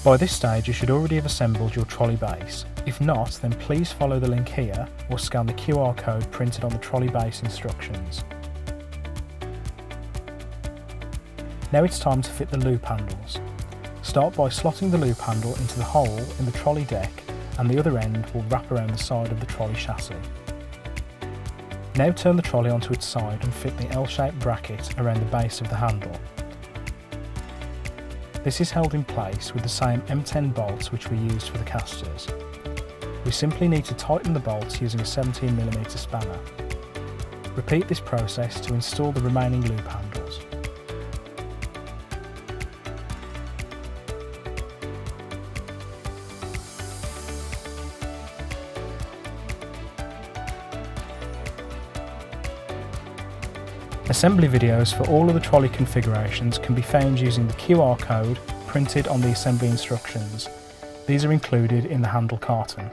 By this stage you should already have assembled your trolley base. If not, then please follow the link here or scan the QR code printed on the trolley base instructions. Now it's time to fit the loop handles. Start by slotting the loop handle into the hole in the trolley deck, and the other end will wrap around the side of the trolley chassis. Now turn the trolley onto its side and fit the L-shaped bracket around the base of the handle. This is held in place with the same M10 bolts which we used for the casters. We simply need to tighten the bolts using a 17mm spanner. Repeat this process to install the remaining loop handles. Assembly videos for all of the trolley configurations can be found using the QR code printed on the assembly instructions. These are included in the handle carton.